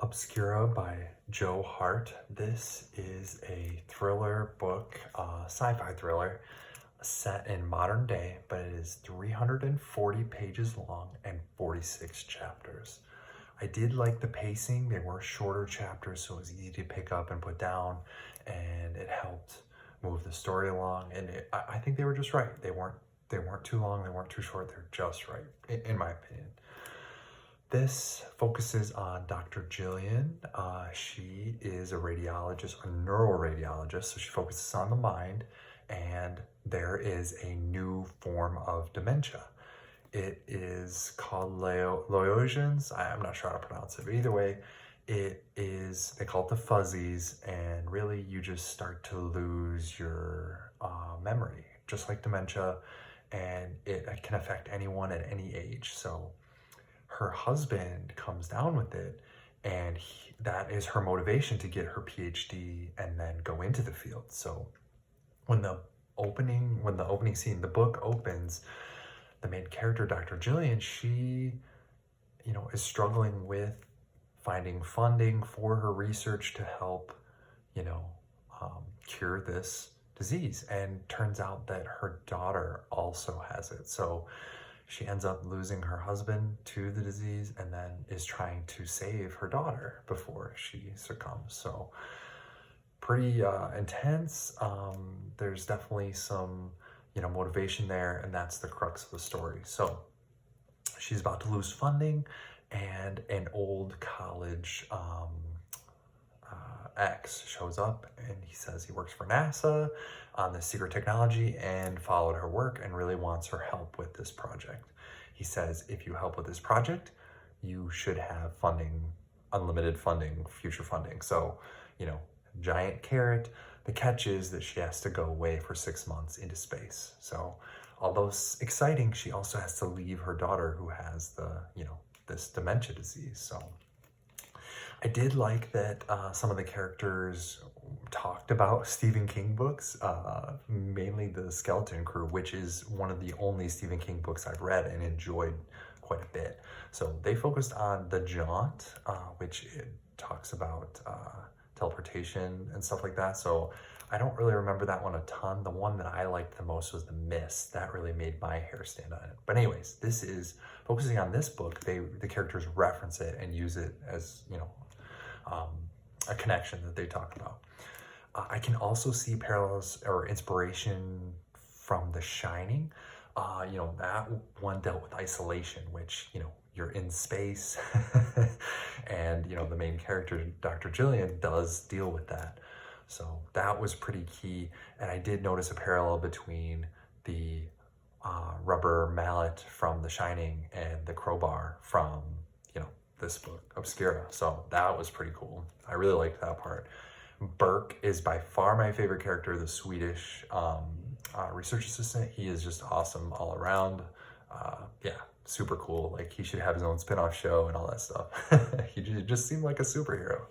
Obscura by Joe Hart. This is a thriller book, sci-fi thriller, set in modern day, but it is 340 pages long and 46 chapters. I did like the pacing. They were shorter chapters, so it was easy to pick up and put down, and it helped move the story along. And I think they were just right. They weren't too long. They weren't too short. They're just right, in my opinion. This focuses on Dr. Jillian. She is a radiologist, a neuroradiologist, so she focuses on the mind, and there is a new form of dementia. It is called Loyogens. I'm not sure how to pronounce it, but either way, they call it the fuzzies, and really you just start to lose your memory, just like dementia, and it can affect anyone at any age. So her husband comes down with it, and that is her motivation to get her PhD and then go into the field. So when the opening scene, the book opens, the main character, Dr. Jillian, she, is struggling with finding funding for her research to help, cure this disease. And turns out that her daughter also has it. So she ends up losing her husband to the disease and then is trying to save her daughter before she succumbs. So pretty intense. There's definitely some, motivation there, and that's the crux of the story. So she's about to lose funding, and an old college ex shows up, and he says he works for NASA on this secret technology and followed her work and really wants her help with this project. He says, if you help with this project, you should have funding, unlimited funding, future funding. So, giant carrot. The catch is that she has to go away for 6 months into space. So although exciting, she also has to leave her daughter who has the, this dementia disease. So I did like that some of the characters talked about Stephen King books, mainly the Skeleton Crew, which is one of the only Stephen King books I've read and enjoyed quite a bit. So they focused on The Jaunt, which it talks about teleportation and stuff like that. So I don't really remember that one a ton. The one that I liked the most was The Mist. That really made my hair stand on it. But anyways, this is focusing on this book. The characters reference it and use it as, a connection that they talk about. I can also see parallels or inspiration from The Shining. That one dealt with isolation, which, you're in space and, the main character, Dr. Jillian, does deal with that. So that was pretty key. And I did notice a parallel between the rubber mallet from The Shining and the crowbar from, this book, Obscura. So that was pretty cool. I really liked that part. Burke is by far my favorite character, the Swedish research assistant. He is just awesome all around. Super cool. Like, he should have his own spin-off show and all that stuff. He just seemed like a superhero.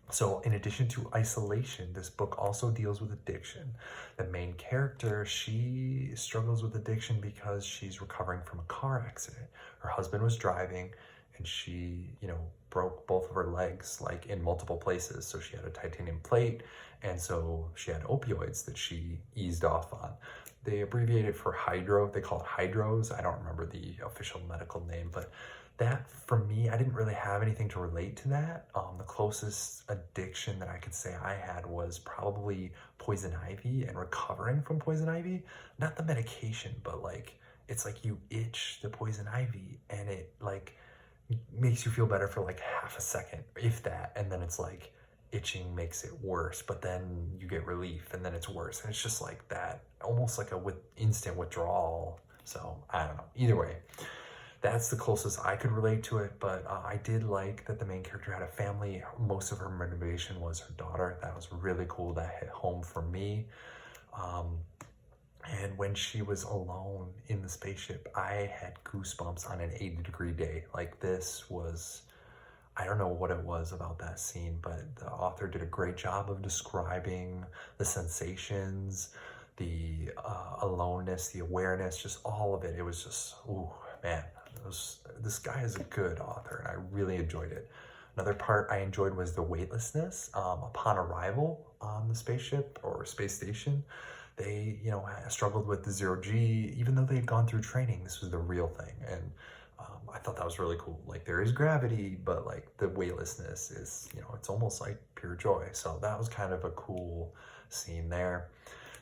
So in addition to isolation, this book also deals with addiction. The main character, she struggles with addiction because she's recovering from a car accident. Her husband was driving, and she, broke both of her legs, like, in multiple places. So she had a titanium plate, and so she had opioids that she eased off on. They abbreviate it for hydro. They call it hydros. I don't remember the official medical name, but that, for me, I didn't really have anything to relate to that. The closest addiction that I could say I had was probably poison ivy and recovering from poison ivy. Not the medication, but it's like you itch the poison ivy, and it makes you feel better for like half a second, if that, and then it's like itching makes it worse, but then you get relief and then it's worse, and it's just like that, almost like instant withdrawal. So I don't know, either way, that's the closest I could relate to it. But I did like that the main character had a family. Most of her motivation was her daughter. That was really cool. That hit home for me. And when she was alone in the spaceship, I had goosebumps on an 80-degree day. Like, this was, I don't know what it was about that scene, but the author did a great job of describing the sensations, the aloneness, the awareness, just all of it. It was just, ooh, man, This guy is a good author, and I really enjoyed it. Another part I enjoyed was the weightlessness. Upon arrival on the spaceship or space station, they, struggled with the zero G, even though they had gone through training. This was the real thing, and I thought that was really cool. Like, there is gravity, but like the weightlessness is, it's almost like pure joy. So that was kind of a cool scene there.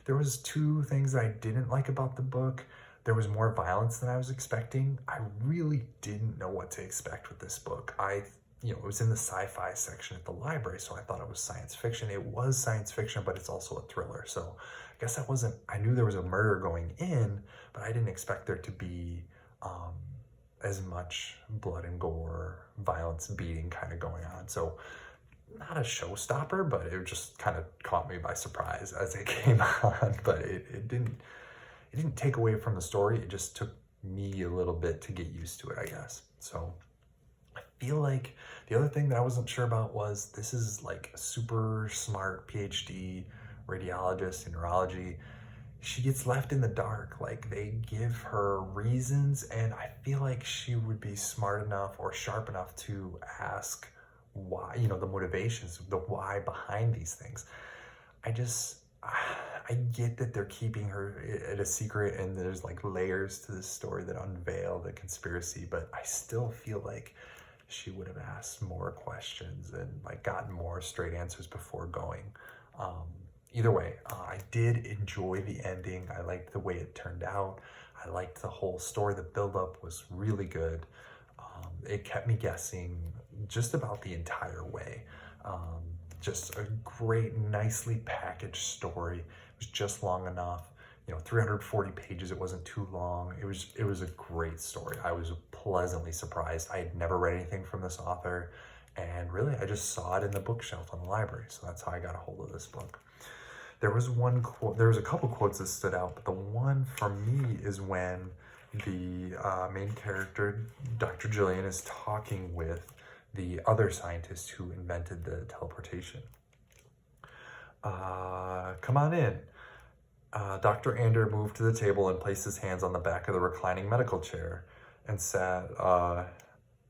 There was two things that I didn't like about the book. There was more violence than I was expecting. I really didn't know what to expect with this book. It was in the sci-fi section at the library, so I thought it was science fiction. It was science fiction, but it's also a thriller. So I guess I knew there was a murder going in, but I didn't expect there to be as much blood and gore, violence, beating kind of going on. So not a showstopper, but it just kind of caught me by surprise as it came on. But it didn't take away from the story. It just took me a little bit to get used to it, I guess. So I feel like the other thing that I wasn't sure about was this is like a super smart PhD radiologist in neurology. She gets left in the dark. Like, they give her reasons, and I feel like she would be smart enough or sharp enough to ask why, the motivations, the why behind these things. I get that they're keeping her at a secret, and there's like layers to this story that unveil the conspiracy, but I still feel like she would have asked more questions and like gotten more straight answers before going. Either way, I did enjoy the ending. I liked the way it turned out. I liked the whole story. The buildup was really good. It kept me guessing just about the entire way. Just a great, nicely packaged story. It was just long enough. 340 pages. It wasn't too long. It was a great story. I was pleasantly surprised. I had never read anything from this author, and really, I just saw it in the bookshelf in the library. So that's how I got a hold of this book. There was one quote. There was a couple quotes that stood out, but the one for me is when the main character, Dr. Jillian, is talking with the other scientist who invented the teleportation. Come on in. Dr. Ander moved to the table and placed his hands on the back of the reclining medical chair and sat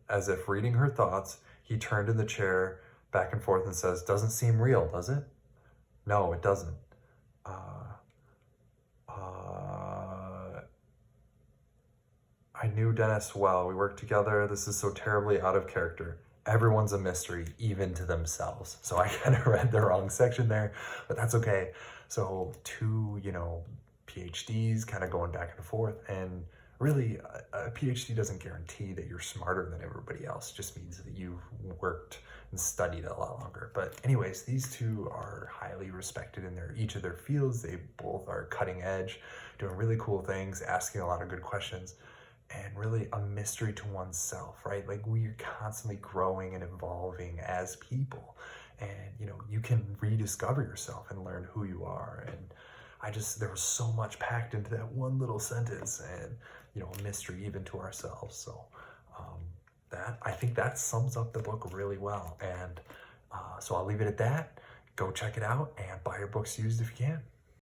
as if reading her thoughts. He turned in the chair back and forth and says, "Doesn't seem real, does it?" "No, it doesn't." I knew Dennis well. We worked together. This is so terribly out of character. Everyone's a mystery, even to themselves. So I kind of read the wrong section there, but that's okay. So two, PhDs kind of going back and forth, and really a PhD doesn't guarantee that you're smarter than everybody else. It just means that you've worked and studied a lot longer. But anyways, these two are highly respected in each of their fields. They both are cutting edge, doing really cool things, asking a lot of good questions, and really a mystery to oneself, right? Like, we're constantly growing and evolving as people, and you can rediscover yourself and learn who you are. And there was so much packed into that one little sentence, and a mystery even to ourselves. So I think that sums up the book really well. And so I'll leave it at that. Go check it out and buy your books used if you can.